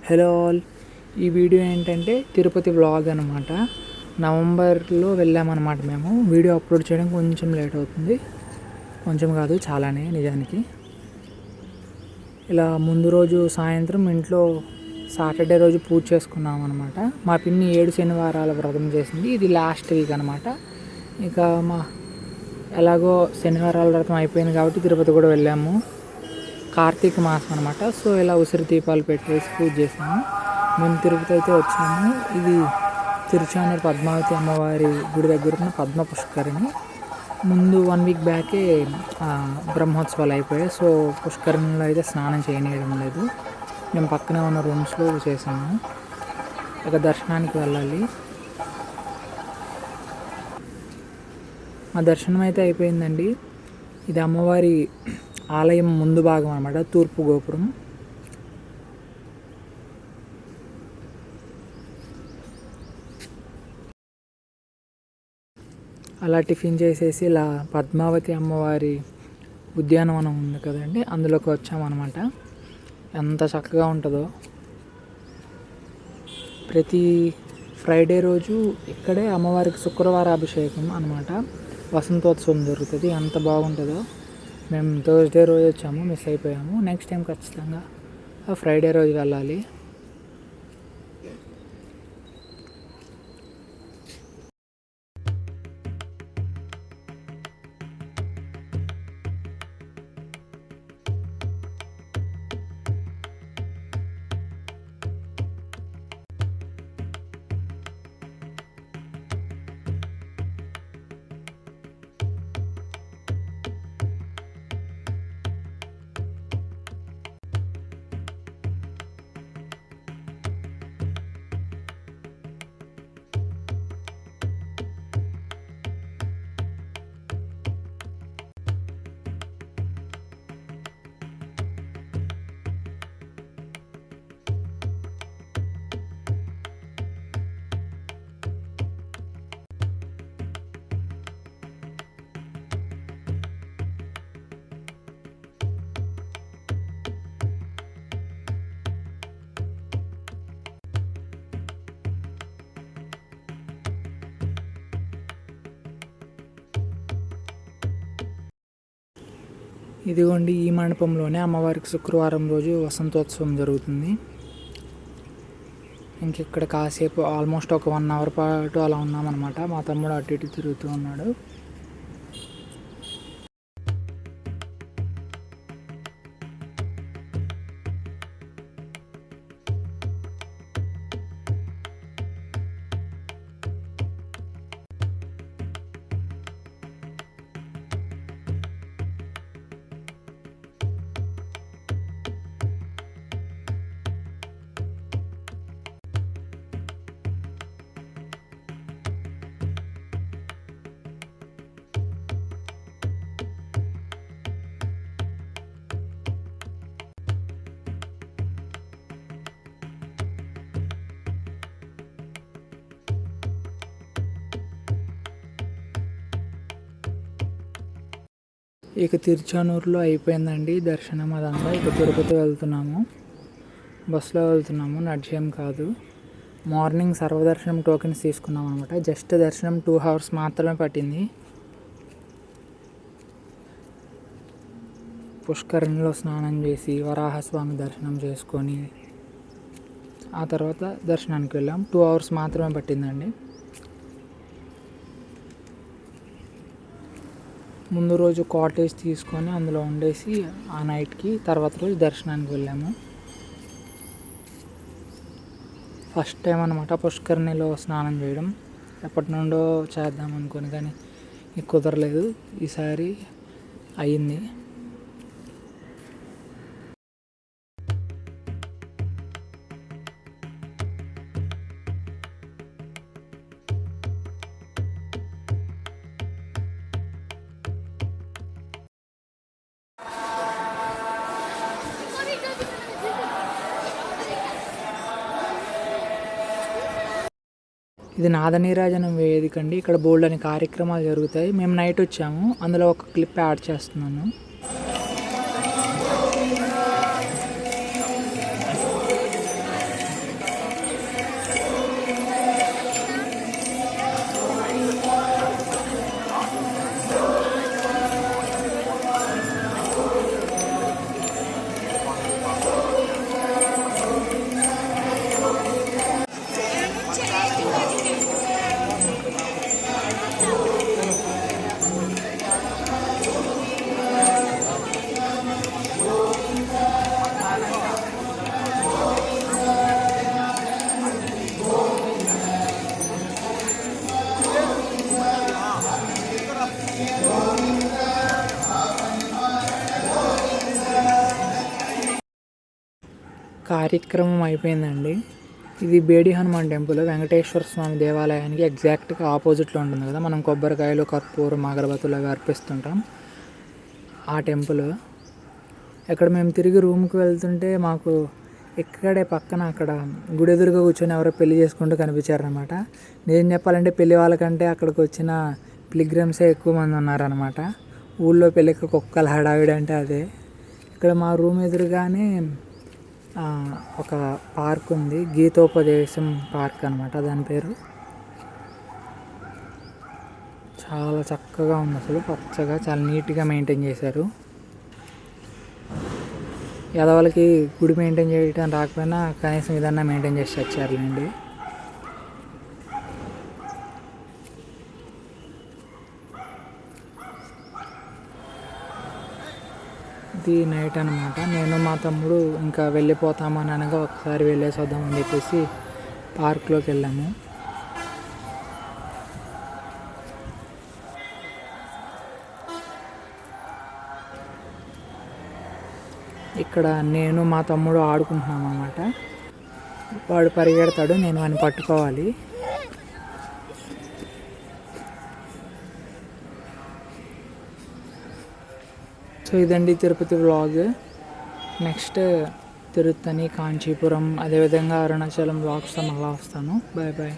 Hello all, ఈ video ఏంటంటే Tirupati vlog అనమాట. నవంబర్లో వెళ్ళామన్నమాట. మేము వీడియో అప్లోడ్ చేయడం కొంచెం లేట్ అవుతుంది, కొంచెం కాదు చాలానే నిజానికి. ఇలా ముందు రోజు సాయంత్రం ఇంట్లో సాటర్డే రోజు పూజ చేసుకున్నాం అనమాట. మా పిన్ని 7 శనివారాల వ్రతం చేసింది, ఇది లాస్ట్ వీక్ అనమాట. ఇక ఎలాగో శనివారాల వ్రతం అయిపోయింది కాబట్టి తిరుపతి కూడా వెళ్ళాము. కార్తీక మాసం అనమాట. సో ఇలా ఉసిరి దీపాలు పెట్టేసి పూజ చేసాము. మేము తిరుపతి అయితే వచ్చాము. ఇది తిరుచానూరు పద్మావతి అమ్మవారి గుడి దగ్గర ఉన్న పద్మ పుష్కరిణి. ముందు 1 వీక్ బ్యాకే బ్రహ్మోత్సవాలు అయిపోయాయి. సో పుష్కరిణిలో అయితే స్నానం చేయనీయడం లేదు. మేము పక్కనే ఉన్న రూమ్స్లో చేసాము. ఇక దర్శనానికి వెళ్ళాలి. మా దర్శనం అయితే అయిపోయిందండి. ఇది అమ్మవారి ఆలయం ముందు భాగం అన్నమాట, తూర్పు గోపురం. అలా టిఫిన్ చేసేసి ఇలా పద్మావతి అమ్మవారి ఉద్యానవనం ఉంది కదండి, అందులోకి వచ్చామన్నమాట. ఎంత చక్కగా ఉంటుందో. ప్రతి ఫ్రైడే రోజు ఇక్కడే అమ్మవారికి శుక్రవార అభిషేకం అనమాట, వసంతోత్సవం జరుగుతుంది. ఎంత బాగుంటుందో. మేము థర్స్డే రోజు వచ్చాము, మిస్ అయిపోయాము. నెక్స్ట్ టైం ఖచ్చితంగా ఫ్రైడే రోజు వెళ్ళాలి. ఇదిగోండి, ఈ మండపంలోనే అమ్మవారికి శుక్రవారం రోజు వసంతోత్సవం జరుగుతుంది. ఇక్కడ కాసేపు ఆల్మోస్ట్ ఒక 1 అవర్ పాటు అలా ఉన్నామన్నమాట. మా తమ్ముడు అటు ఇటు తిరుగుతూ ఉన్నాడు. ఇక తిరుచానూరులో అయిపోయిందండి దర్శనం అదంతా. ఇక తిరుపతి వెళ్తున్నాము, బస్సులో వెళ్తున్నాము, నడిచేం కాదు. మార్నింగ్ సర్వదర్శనం టోకెన్స్ తీసుకున్నాం అనమాట. జస్ట్ దర్శనం 2 hours మాత్రమే పట్టింది. పుష్కరిణిలో స్నానం చేసి వరాహస్వామి దర్శనం చేసుకొని ఆ తర్వాత దర్శనానికి వెళ్ళాం. 2 hours మాత్రమే పట్టిందండి. ముందు రోజు కాటేజ్ తీసుకొని అందులో ఉండేసి ఆ నైట్కి తర్వాత రోజు దర్శనానికి వెళ్ళాము. ఫస్ట్ టైం అనమాట పుష్కరిణిలో స్నానం చేయడం. ఎప్పటి నుండో చేద్దాం అనుకుని కానీ కుదరలేదు. ఈసారి అయ్యింది. ఇది నాదనీరాజనం వేదిక అండి. ఇక్కడ బోల్డ్ అని కార్యక్రమాలు జరుగుతాయి. మేము నైట్ వచ్చాము, అందులో ఒక క్లిప్ యాడ్ చేస్తున్నాను. కార్యక్రమం అయిపోయిందండి. ఇది బేడి హనుమాన్ టెంపుల్, వెంకటేశ్వర స్వామి దేవాలయానికి ఎగ్జాక్ట్గా ఆపోజిట్లో ఉంటుంది కదా. మనం కొబ్బరికాయలు, కర్పూరం, అగరబత్తులు అవి అర్పిస్తుంటాం. ఆ టెంపుల్. ఇక్కడ మేము తిరిగి రూమ్కి వెళ్తుంటే మాకు ఇక్కడే పక్కన అక్కడ గుడి ఎదురుగా కూర్చొని ఎవరో పెళ్లి చేసుకుంటూ కనిపించారనమాట. నేను చెప్పాలంటే పెళ్లి వాళ్ళకంటే అక్కడికి వచ్చిన పిలిగ్రిమ్సే ఎక్కువ మంది ఉన్నారనమాట. ఊళ్ళో పెళ్ళికి కుక్కల హడావిడి అంటే అదే. ఇక్కడ మా రూమ్ ఎదురుగానే ఒక పార్క్ ఉంది, గీతోపదేశం పార్క్ అనమాట దాని పేరు. చాలా చక్కగా ఉంది, అసలు పచ్చగా చాలా నీట్గా మెయింటైన్ చేశారు. యాదవులకి గుడి మెయింటైన్ చేయడం రాకపోయినా కనీసం ఇదన్నా మెయింటైన్ చేసి వచ్చారులేండి. ఇది నైట్ అనమాట. నేను మా తమ్ముడు ఇంకా వెళ్ళిపోతామని అనగా ఒకసారి వెళ్ళేసి వద్దామని చెప్పేసి పార్క్లోకి వెళ్ళాము. ఇక్కడ నేను మా తమ్ముడు ఆడుకుంటున్నాం అన్నమాట. వాడు పరిగెడతాడు, నేను వాడిని పట్టుకోవాలి. సో ఇదండి తిరుపతి వ్లాగ్. నెక్స్ట్ తిరుత్తని, కాంచీపురం, అదేవిధంగా అరుణాచలం వ్లాగ్స్తో మళ్ళీ వస్తాను. Bye bye.